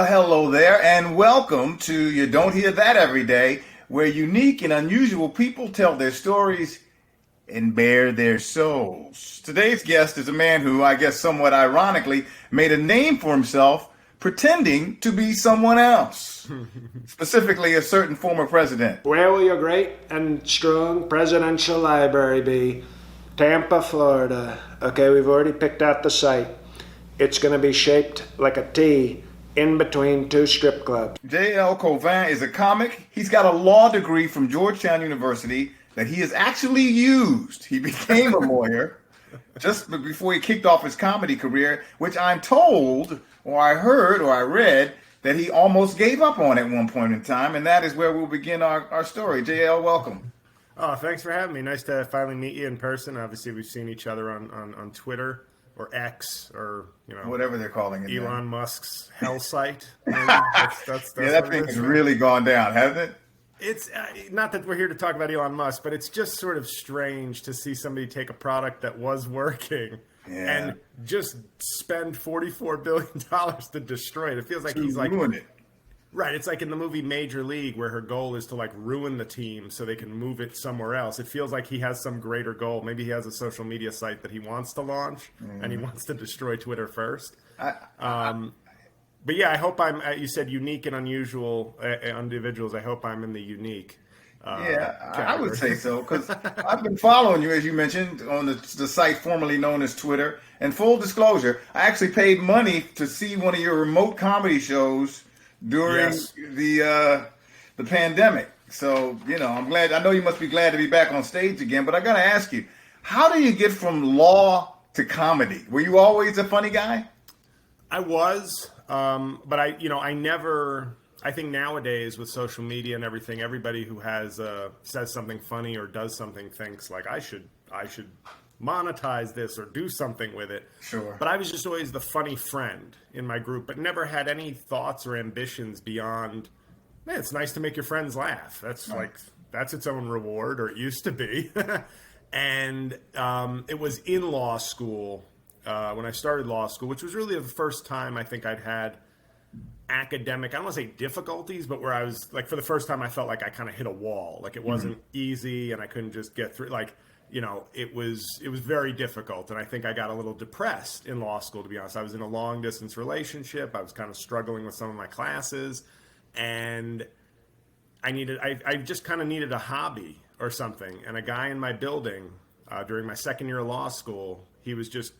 Well, hello there, and welcome to You Don't Hear That Every Day, where unique and unusual people tell their stories and bare their souls. Today's guest is a man who, I guess somewhat ironically, made a name for himself pretending to be someone else, specifically a certain former president. Where will your great and strong presidential library be? Tampa, Florida. Okay, we've already picked out the site. It's going to be shaped like a T in between two strip clubs. JL Cauvin is a comic. He's got a law degree from Georgetown University that he has actually used. He became a lawyer just before he kicked off his comedy career, which I'm told, or I heard, or I read, that he almost gave up on at one point in time, and that is where we'll begin our story. JL, welcome. Oh, thanks for having me. Nice to finally meet you in person. Obviously, we've seen each other on Twitter or X or, whatever they're calling it. Elon Musk's hell site. That's yeah, that thing has really gone down, hasn't it? It's not that we're here to talk about Elon Musk, but it's just sort of strange to see somebody take a product that was working and just spend $44 billion to destroy it. It feels like he's like ruin it. Right, it's like in the movie Major League where her goal is to like ruin the team so they can move it somewhere else. It feels like he has some greater goal. Maybe he has a social media site that he wants to launch and he wants to destroy Twitter first. But yeah, I hope you said unique and unusual individuals. I hope I'm in the unique. I would say so, because I've been following you, as you mentioned, on the site formerly known as Twitter. And full disclosure, I actually paid money to see one of your remote comedy shows during the pandemic. So, I'm glad. I know you must be glad to be back on stage again, but I got to ask you, how do you get from law to comedy? Were you always a funny guy? I was, but I think nowadays with social media and everything, everybody who says something funny or does something thinks like I should monetize this or do something with it. Sure. But I was just always the funny friend in my group, but never had any thoughts or ambitions beyond, man, it's nice to make your friends laugh. That's its own reward, or it used to be. And it was in law school when I started law school, which was really the first time I think I'd had academic, I don't want to say difficulties, but where I was like, for the first time I felt like I kind of hit a wall. Like it wasn't easy and I couldn't just get through. It was very difficult. And I think I got a little depressed in law school, to be honest. I was in a long distance relationship. I was kind of struggling with some of my classes, and I just kind of needed a hobby or something. And a guy in my building during my second year of law school, he was just,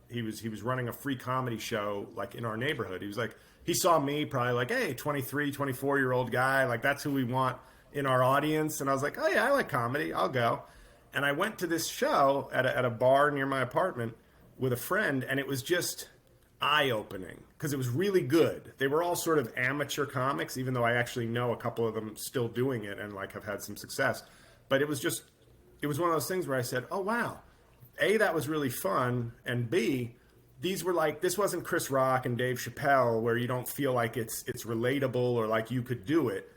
he was running a free comedy show like in our neighborhood. He was like, he saw me probably like, hey, 23, 24-year-old guy, like that's who we want in our audience. And I was like, oh yeah, I like comedy, I'll go. And I went to this show at a bar near my apartment with a friend, and it was just eye-opening because it was really good. They were all sort of amateur comics, even though I actually know a couple of them still doing it and like have had some success. But it was one of those things where I said, oh wow, A, that was really fun, and B, this wasn't Chris Rock and Dave Chappelle where you don't feel like it's relatable or like you could do it.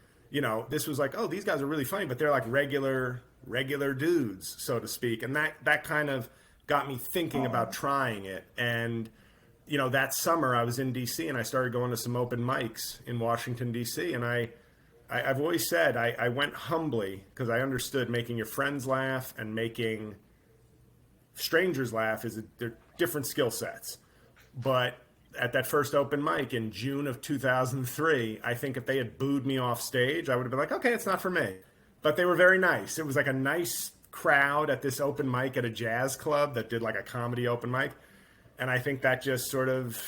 This was like, oh, these guys are really funny, but they're like regular dudes, so to speak. And that kind of got me thinking about trying it. And, that summer I was in DC and I started going to some open mics in Washington, DC. And I've always said I went humbly because I understood making your friends laugh and making strangers laugh they're different skill sets. But at that first open mic in June of 2003, I think if they had booed me off stage, I would have been like, okay, it's not for me. But they were very nice. It was like a nice crowd at this open mic at a jazz club that did like a comedy open mic. And I think that just sort of,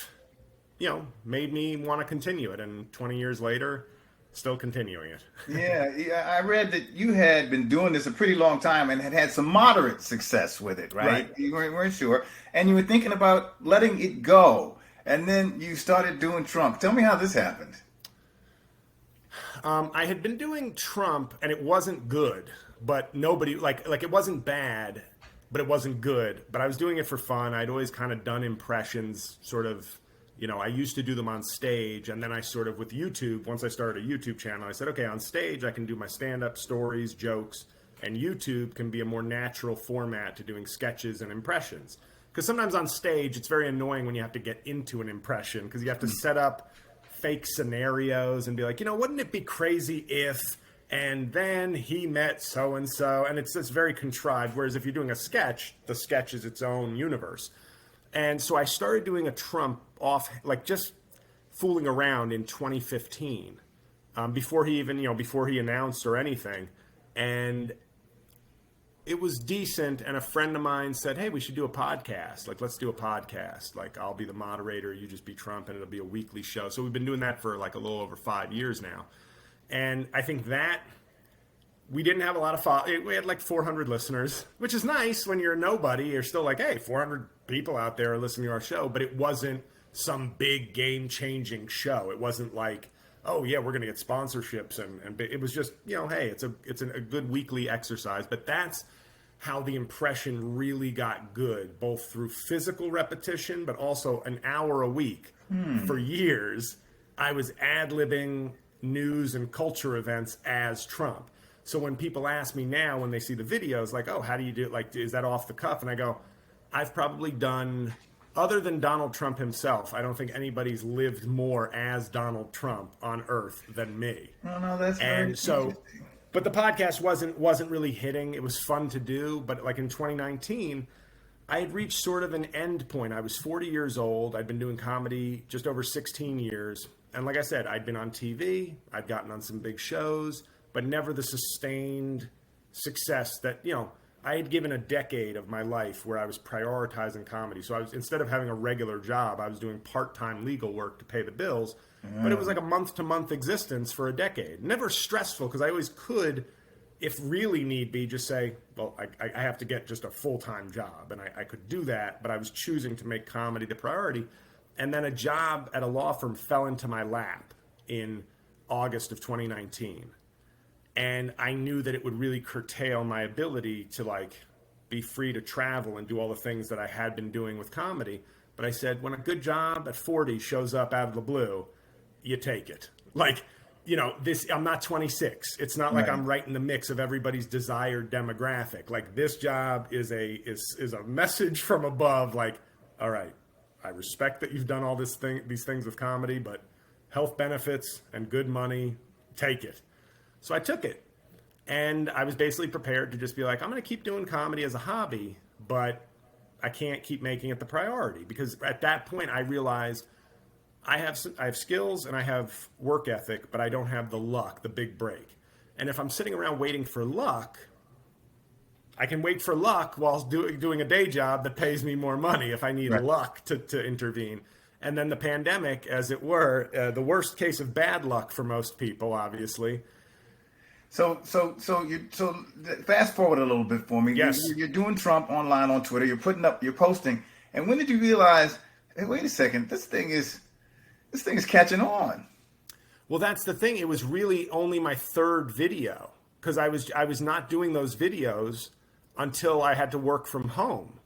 made me want to continue it. And 20 years later, still continuing it. Yeah, I read that you had been doing this a pretty long time and had some moderate success with it, right? You weren't sure. And you were thinking about letting it go. And then you started doing Trump. Tell me how this happened. I had been doing Trump, and it wasn't good, but nobody, like it wasn't bad, but it wasn't good. But I was doing it for fun. I'd always kind of done impressions, sort of, I used to do them on stage, and then I sort of, with YouTube, once I started a YouTube channel, I said, okay, on stage I can do my stand-up stories, jokes, and YouTube can be a more natural format to doing sketches and impressions. Because sometimes on stage, it's very annoying when you have to get into an impression, because you have to set up fake scenarios and be like, wouldn't it be crazy if, and then he met so-and-so, and it's just very contrived. Whereas if you're doing a sketch, the sketch is its own universe. And so I started doing a Trump off, like just fooling around in 2015, before he even, before he announced or anything. And it was decent. And a friend of mine said, hey, we should do a podcast. Like, let's do a podcast. Like, I'll be the moderator, you just be Trump, and it'll be a weekly show. So we've been doing that for like a little over 5 years now. And I think that we didn't have a lot of we had like 400 listeners, which is nice when you're a nobody. You're still like, hey, 400 people out there are listening to our show. But it wasn't some big game-changing show. It wasn't like, oh, yeah, we're going to get sponsorships. And it was just, hey, it's a good weekly exercise. But that's how the impression really got good, both through physical repetition, but also an hour a week. For years, I was ad-libbing news and culture events as Trump. So when people ask me now, when they see the videos, like, oh, how do you do it? Like, is that off the cuff? And I go, I've probably done, other than Donald Trump himself, I don't think anybody's lived more as Donald Trump on earth than me. No, that's very interesting. But the podcast wasn't really hitting. It was fun to do, but like in 2019, I had reached sort of an end point. I was 40 years old. I'd been doing comedy just over 16 years. And like I said, I'd been on TV, I'd gotten on some big shows, but never the sustained success that, I had given a decade of my life where I was prioritizing comedy. So I was, instead of having a regular job, I was doing part-time legal work to pay the bills. But it was like a month-to-month existence for a decade. Never stressful, because I always could, if really need be, just say, well, I have to get just a full-time job. And I could do that, but I was choosing to make comedy the priority. And then a job at a law firm fell into my lap in August of 2019. And I knew that it would really curtail my ability to like be free to travel and do all the things that I had been doing with comedy. But I said, when a good job at 40 shows up out of the blue, you take it. Like, I'm not 26. It's not like I'm right in the mix of everybody's desired demographic. Like, this job is a message from above. Like, all right, I respect that you've done all these things with comedy, but health benefits and good money, take it. So I took it, and I was basically prepared to just be like, I'm going to keep doing comedy as a hobby, but I can't keep making it the priority, because at that point I realized I have skills and I have work ethic, but I don't have the luck, the big break. And if I'm sitting around waiting for luck, I can wait for luck while doing a day job that pays me more money if I need luck to intervene. And then the pandemic, as it were, the worst case of bad luck for most people, obviously. So fast forward a little bit for me. Yes. You're doing Trump online on Twitter. You're posting. And when did you realize, hey, wait a second, this thing is catching on? Well, that's the thing. It was really only my third video, because I was not doing those videos until I had to work from home.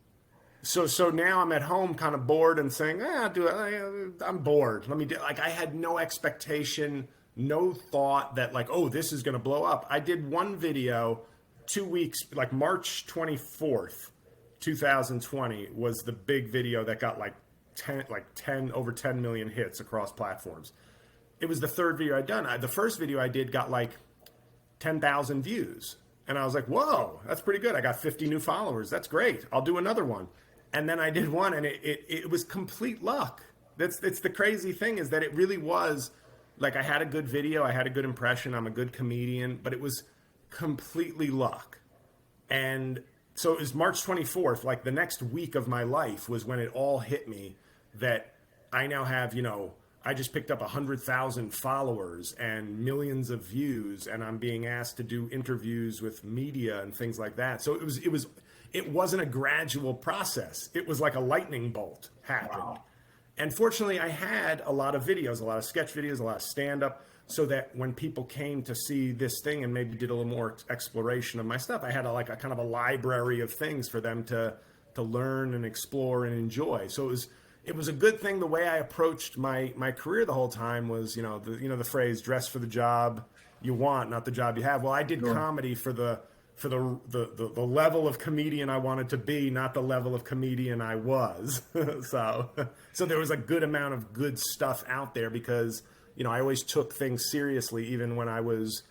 So now I'm at home kind of bored and saying, I'm bored. Let me do, like, I had no expectation, no thought that like, oh, this is going to blow up. I did one video 2 weeks, like March 24th, 2020 was the big video that got over 10 million hits across platforms. It was the third video I'd done. The first video I did got like 10,000 views. And I was like, whoa, that's pretty good. I got 50 new followers. That's great. I'll do another one. And then I did one, and it was complete luck. It's the crazy thing, is that it really was like, I had a good video, I had a good impression, I'm a good comedian, but it was completely luck. And so it was March 24th, like the next week of my life was when it all hit me that I now have, I just picked up 100,000 followers and millions of views, and I'm being asked to do interviews with media and things like that. So it wasn't a gradual process. It was like a lightning bolt happened. Wow. And fortunately, I had a lot of videos, a lot of sketch videos, a lot of stand-up, so that when people came to see this thing and maybe did a little more exploration of my stuff, I had a kind of a library of things for them to learn and explore and enjoy. So it was a good thing. The way I approached my career the whole time was, the phrase, dress for the job you want, not the job you have. Well, I did comedy for the level of comedian I wanted to be, not the level of comedian I was. So there was a good amount of good stuff out there, because I always took things seriously, even when I was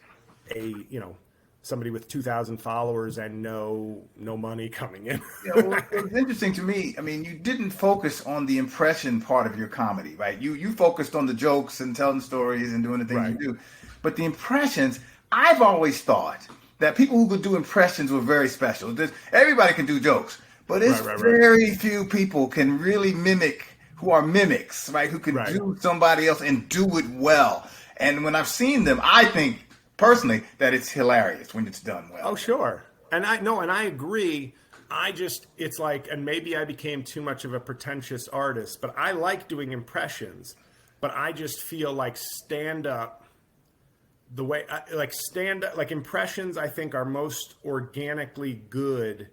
somebody with 2,000 followers and no money coming in. Well, it was interesting to me. I mean, you didn't focus on the impression part of your comedy, right? You focused on the jokes and telling stories and doing the things you do. But the impressions, I've always thought that people who could do impressions were very special. Everybody can do jokes, but it's very few people can really who are mimics, right? Who can do somebody else and do it well. And when I've seen them, I think personally that it's hilarious when it's done well. Oh, sure. And I agree. It's like, and maybe I became too much of a pretentious artist, but I like doing impressions, but I just feel like stand-up, like impressions, I think are most organically good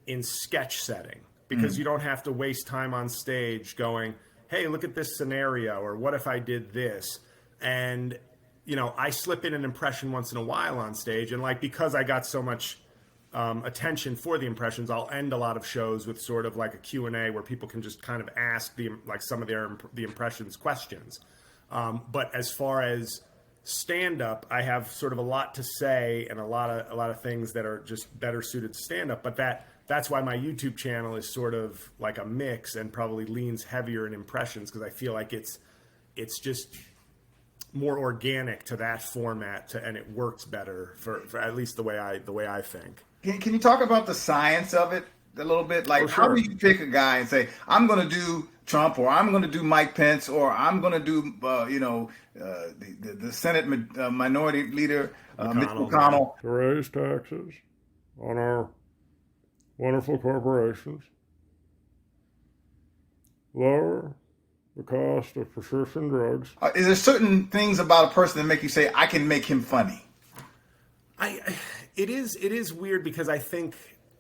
in sketch setting, because you don't have to waste time on stage going, hey, look at this scenario, or what if I did this? And, I slip in an impression once in a while on stage, and like, because I got so much attention for the impressions, I'll end a lot of shows with sort of like a Q&A where people can just kind of ask some of the impressions questions. But as far as stand-up, I have sort of a lot to say and a lot of things that are just better suited to stand-up. But that's why my YouTube channel is sort of like a mix and probably leans heavier in impressions, because I feel like it's just more organic to that format, and it works better for at least the way I think. Can you talk about the science of it a little bit? Like, how do you pick a guy and say, I'm going to do Trump, or I'm going to do Mike Pence, or I'm going to do, the Senate Minority Leader, Mitch McConnell? To raise taxes on our wonderful corporations, lower the cost of prescription drugs. Is there certain things about a person that make you say, I can make him funny? It is weird, because I think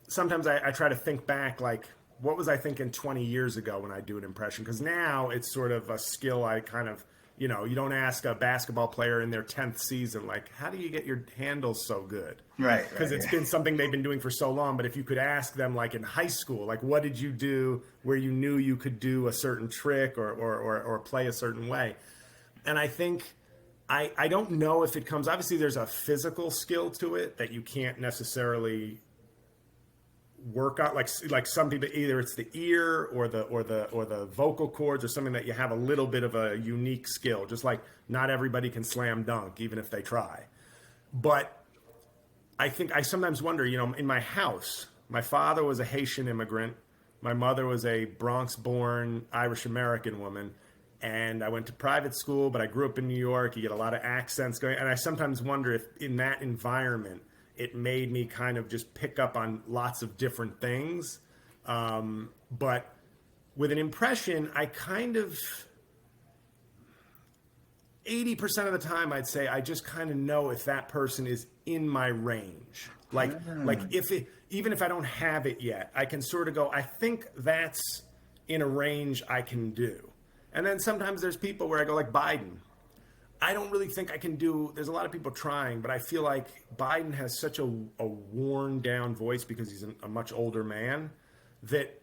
sometimes I try to think back, like, what was I thinking 20 years ago when I do an impression? Because now it's sort of a skill I kind of, you don't ask a basketball player in their 10th season, like, how do you get your handles so good? Right. Because it's been something they've been doing for so long. But if you could ask them, like in high school, like, what did you do where you knew you could do a certain trick or play a certain way? And I think, I don't know if it comes, obviously there's a physical skill to it that you can't necessarily work on, like some people, either it's the ear or the vocal cords or something that you have a little bit of a unique skill, just like not everybody can slam dunk even if they try. But I think I sometimes wonder, in my house, my father was a Haitian immigrant, my mother was a Bronx-born Irish American woman, and I went to private school, but I grew up in New York. You get a lot of accents going, and I sometimes wonder if in that environment it made me kind of just pick up on lots of different things. But with an impression, I kind of, 80% of the time, I'd say I just kind of know if that person is in my range. Like even if I don't have it yet, I can sort of go, I think that's in a range I can do. And then sometimes there's people where I go, like Biden. I don't really think I can do, there's a lot of people trying, but I feel like Biden has such a worn down voice because he's a much older man, that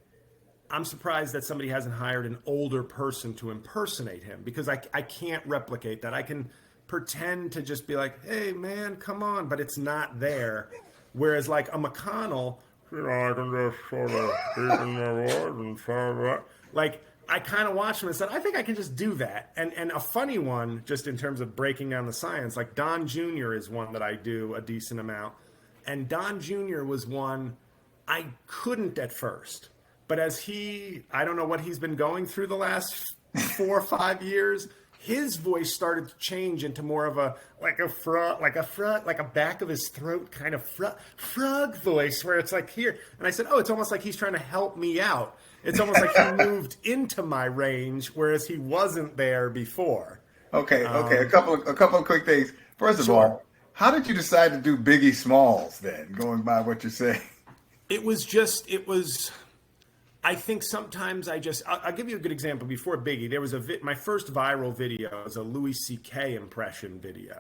I'm surprised that somebody hasn't hired an older person to impersonate him, because I can't replicate that. I can pretend to just be like, hey man, come on, but it's not there. Whereas like a McConnell, I can just sort of deepen my voice and so like, I kind of watched him and said, I think I can just do that. And a funny one, just in terms of breaking down the science, like Don Jr. is one that I do a decent amount. And Don Jr. was one I couldn't at first. But as I don't know what he's been going through the last 4 or 5 years, his voice started to change into more of a back of his throat kind of frog voice, where it's like here. And I said, oh, it's almost like he's trying to help me out. It's almost like he moved into my range, whereas he wasn't there before. Okay. A couple of quick things. First of all, how did you decide to do Biggie Smalls then, going by what you're saying? I think sometimes I'll give you a good example. Before Biggie, there was my first viral video was a Louis C.K. impression video.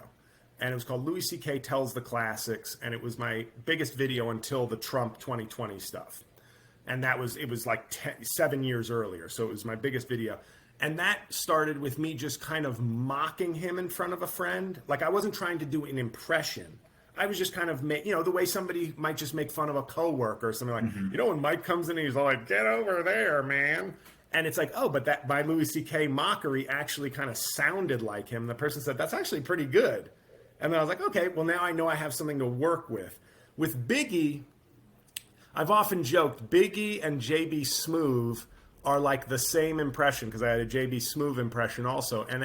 And it was called Louis C.K. Tells the Classics. And it was my biggest video until the Trump 2020 stuff. And it was like 7 years earlier. So it was my biggest video. And that started with me just kind of mocking him in front of a friend. Like, I wasn't trying to do an impression. I was just kind of, the way somebody might just make fun of a coworker or something like, when Mike comes in, he's like, get over there, man. And it's like, oh, but that by Louis C.K. mockery actually kind of sounded like him. The person said, that's actually pretty good. And then I was like, okay, well, now I know I have something to work with. With Biggie, I've often joked, Biggie and J.B. Smoove are like the same impression, because I had a J.B. Smoove impression also. And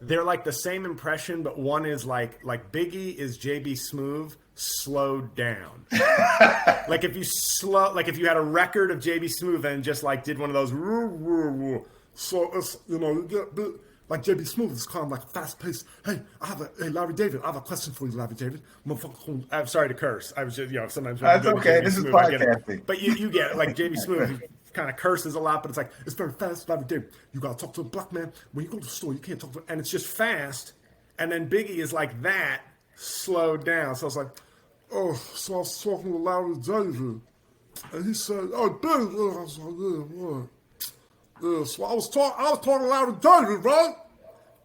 they're like the same impression, but one is like Biggie is J.B. Smoove slowed down. like if you had a record of J.B. Smoove and just like did one of those, so it's, like J.B. Smoove is kind of like fast paced. Hey, Larry David, I have a question for you, Larry David. I'm sorry to curse. I was just, sometimes. That's okay. This is podcasting. But you get it. Like J.B. Smoove, kind of curses a lot, but it's like, it's very fast, Larry David. You got to talk to a black man. When you go to the store, you can't talk to him. And it's just fast. And then Biggie is like that, slowed down. So it's like, oh, so I was talking to Larry David. And he said, oh, Biggie. I was like, yeah, what? Yeah, so I was talking to Larry David, right?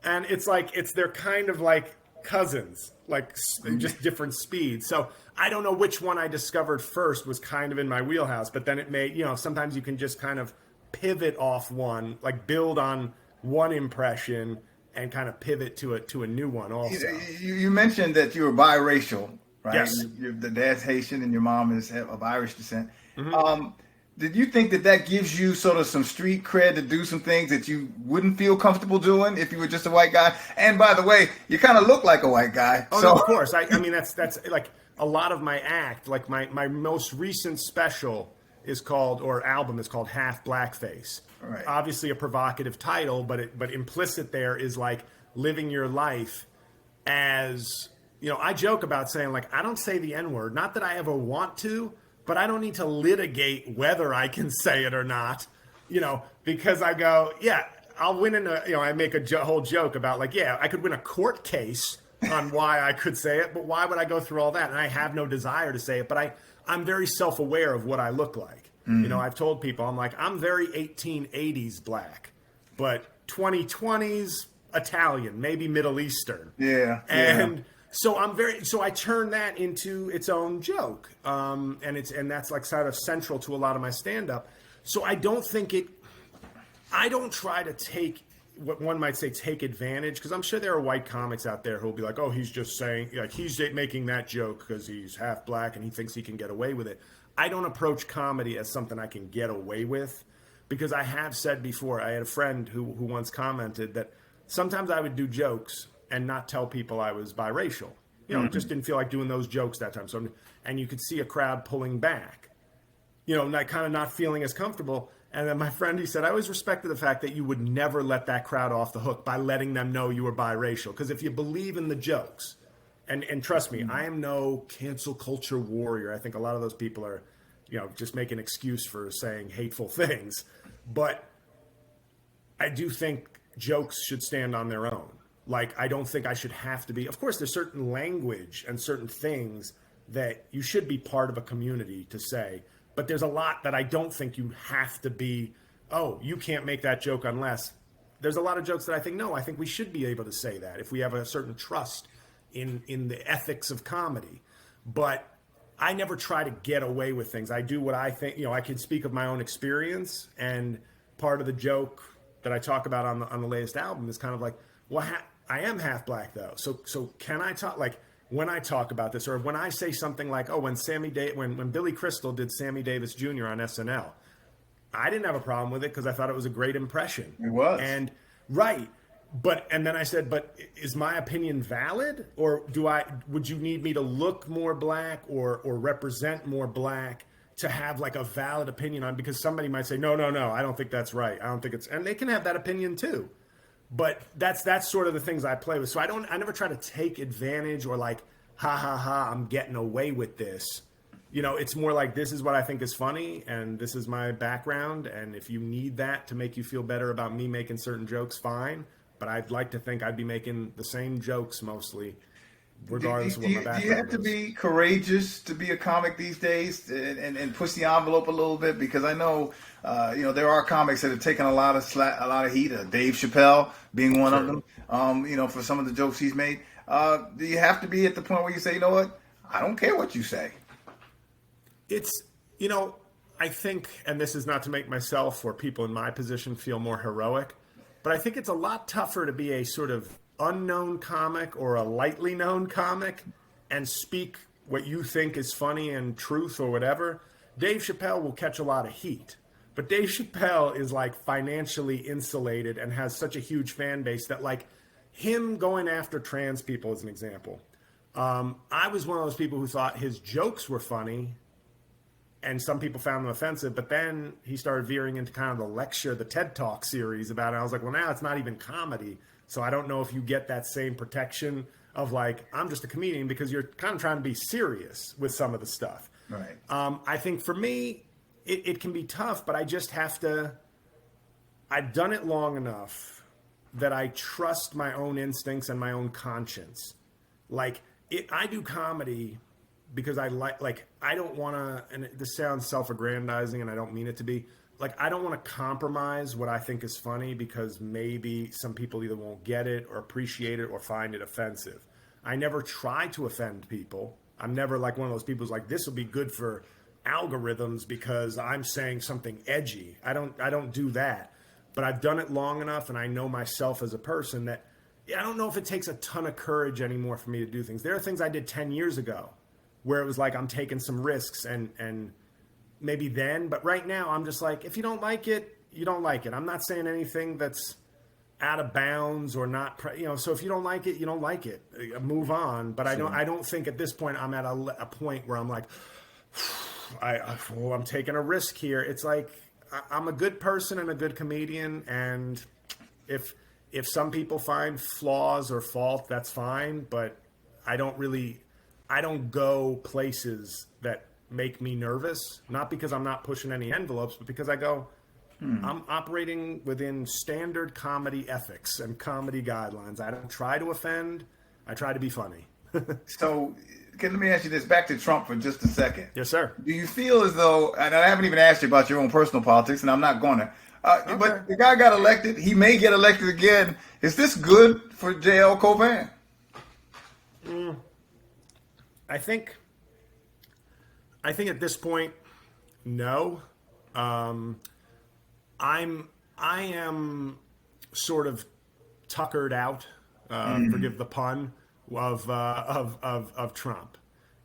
And it's like, they're kind of like cousins, like just different speeds. So I don't know which one I discovered first was kind of in my wheelhouse, but then it made, sometimes you can just kind of pivot off one, like build on one impression and kind of pivot to a new one also. You mentioned that you were biracial, right? Yes. The dad's Haitian and your mom is of Irish descent. Mm-hmm. Did you think that gives you sort of some street cred to do some things that you wouldn't feel comfortable doing if you were just a white guy? And by the way, you kind of look like a white guy. Oh, so. No, of course. I mean, that's like a lot of my act. Like my most recent special album is called Half Blackface. Right. Obviously a provocative title, but implicit there is like living your life as, I joke about saying like, I don't say the N-word. Not that I ever want to, but I don't need to litigate whether I can say it or not, because I go, yeah, I'll win I make a whole joke about like, yeah, I could win a court case on why I could say it, but why would I go through all that? And I have no desire to say it, but I'm very self-aware of what I look like. Mm-hmm. I've told people, I'm like, I'm very 1880s black, but 2020s Italian, maybe Middle Eastern. Yeah. And so I turn that into its own joke. And that's like sort of central to a lot of my stand-up. So I don't try to take what one might say, take advantage, because I'm sure there are white comics out there who'll be like, oh, he's just saying, like, he's making that joke because he's half black and he thinks he can get away with it. I don't approach comedy as something I can get away with, because I have said before, I had a friend who once commented that sometimes I would do jokes and not tell people I was biracial. Just didn't feel like doing those jokes that time. So, and you could see a crowd pulling back, not feeling as comfortable. And then my friend, he said, I always respected the fact that you would never let that crowd off the hook by letting them know you were biracial. Because if you believe in the jokes, and trust me, I am no cancel culture warrior. I think a lot of those people are, just make an excuse for saying hateful things. But I do think jokes should stand on their own. Like, I don't think I should have to be. Of course, there's certain language and certain things that you should be part of a community to say. But there's a lot that I don't think you have to be, oh, you can't make that joke unless. There's a lot of jokes that I think, no, I think we should be able to say that if we have a certain trust in the ethics of comedy. But I never try to get away with things. I do what I think, I can speak of my own experience. And part of the joke that I talk about on the latest album is kind of like, well, I am half black though. So can I talk, like, when I talk about this, or when I say something like, oh, when Billy Crystal did Sammy Davis Jr. on SNL, I didn't have a problem with it because I thought it was a great impression. It was. And right. And then I said, but is my opinion valid? Or would you need me to look more black or represent more black to have like a valid opinion on? Because somebody might say, no, I don't think that's right. I don't think it's, and they can have that opinion too. But that's sort of the things I play with. So I never try to take advantage or like, ha, I'm getting away with this. It's more like, this is what I think is funny and this is my background. And if you need that to make you feel better about me making certain jokes, fine. But I'd like to think I'd be making the same jokes mostly regardless of what my Do you have background to is. be courageous to be a comic these days and push the envelope a little bit? Because I know, there are comics that have taken a lot of heat. Dave Chappelle being one of Sure. them. For some of the jokes he's made. Do you have to be at the point where you say, you know what? I don't care what you say. It's, I think, and this is not to make myself or people in my position feel more heroic, but I think it's a lot tougher to be a sort of unknown comic or a lightly known comic and speak what you think is funny and truth or whatever. Dave Chappelle will catch a lot of heat, but Dave Chappelle is like financially insulated and has such a huge fan base that, like, him going after trans people as an example. I was one of those people who thought his jokes were funny, and some people found them offensive, but then he started veering into kind of the TED Talk series about it. I was like, well, now it's not even comedy. So I don't know if you get that same protection of, like, I'm just a comedian, because you're kind of trying to be serious with some of the stuff. Right. I think for me, it can be tough, but I just have to, I've done it long enough that I trust my own instincts and my own conscience. Like, I do comedy because I I don't want to, and this sounds self-aggrandizing and I don't mean it to be, like, I don't want to compromise what I think is funny because maybe some people either won't get it or appreciate it or find it offensive. I never try to offend people. I'm never like one of those people who's like, this will be good for algorithms because I'm saying something edgy. I don't do that. But I've done it long enough, and I know myself as a person that, I don't know if it takes a ton of courage anymore for me to do things. There are things I did 10 years ago where it was like I'm taking some risks and maybe then, but right now I'm just like, if you don't like it, you don't like it. I'm not saying anything that's out of bounds or not, so if you don't like it, you don't like it. Move on. But Sure. I don't think at this point I'm at a point where I'm like, I'm taking a risk here. It's like, I'm a good person and a good comedian, and if some people find flaws or fault, that's fine, but I don't go places that make me nervous, not because I'm not pushing any envelopes, but because I go, I'm operating within standard comedy ethics and comedy guidelines. I don't try to offend, I try to be funny. So, let me ask you this, back to Trump for just a second. Yes, sir. Do you feel as though, and I haven't even asked you about your own personal politics, and I'm not going to, Okay. but the guy got elected, he may get elected again. Is this good for JL Cauvin? I think at this point, no. I am sort of tuckered out, forgive the pun, of Trump.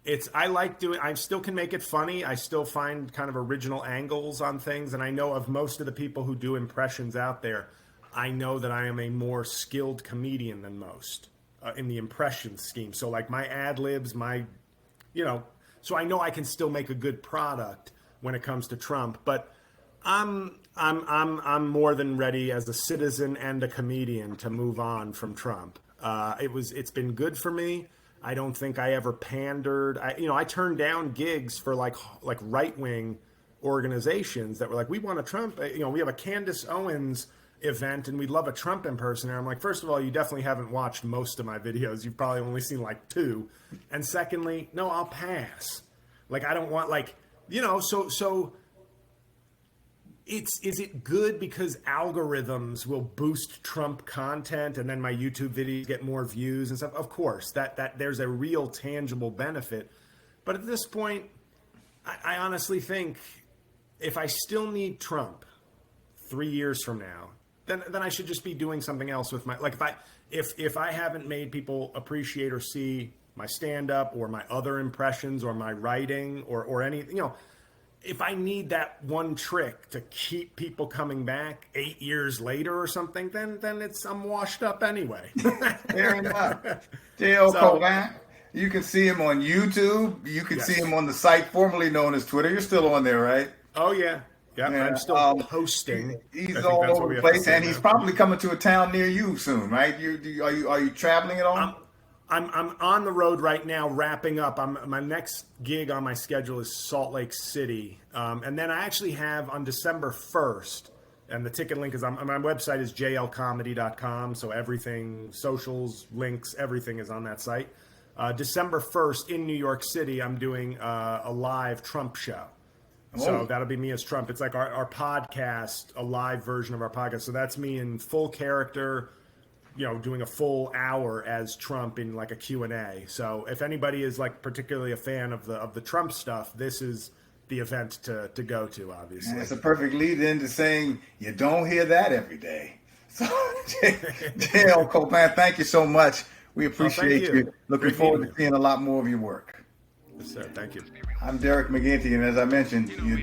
I still can make it funny. I still find kind of original angles on things, and I know of most of the people who do impressions out there, I know that I am a more skilled comedian than most in the impression scheme. So like my ad libs, so I know I can still make a good product when it comes to Trump, but I'm more than ready as a citizen and a comedian to move on from Trump. It's been good for me. I don't think I ever pandered. I turned down gigs for like right-wing organizations that were like, we want a Trump. We have a Candace Owens event and we'd love a Trump impersonator. I'm like, first of all, you definitely haven't watched most of my videos. You've probably only seen like 2. And secondly, no, I'll pass. Like, I don't want so is it good because algorithms will boost Trump content and then my YouTube videos get more views and stuff? Of course, that there's a real tangible benefit. But at this point, I honestly think if I still need Trump 3 years from now, then I should just be doing something else with my, like, if I haven't made people appreciate or see my stand-up or my other impressions or my writing or anything, if I need that one trick to keep people coming back 8 years later or something, then I'm washed up anyway. Fair enough. JL Cauvin, you can see him on YouTube. You can see him on the site formerly known as Twitter. You're still on there, right? Oh, yeah. Yeah, I'm still posting. He's all over the place, and he's probably coming to a town near you soon, right? Are you traveling at all? I'm on the road right now, wrapping up. My next gig on my schedule is Salt Lake City, and then I actually have on December 1st, and the ticket link is on my website is jlcomedy.com. So everything, socials, links, everything is on that site. December 1st in New York City, I'm doing a live Trump show. So that'll be me as Trump. It's like our podcast, a live version of our podcast. So that's me in full character, doing a full hour as Trump in like a Q&A. So if anybody is like particularly a fan of the Trump stuff, this is the event to go to, obviously. And it's a perfect lead into saying you don't hear that every day. So JL Cauvin, thank you so much. We appreciate you. Looking Great forward to meeting seeing a lot more of your work. Yes, sir. Thank you. I'm Derek McGinty, and as I mentioned, you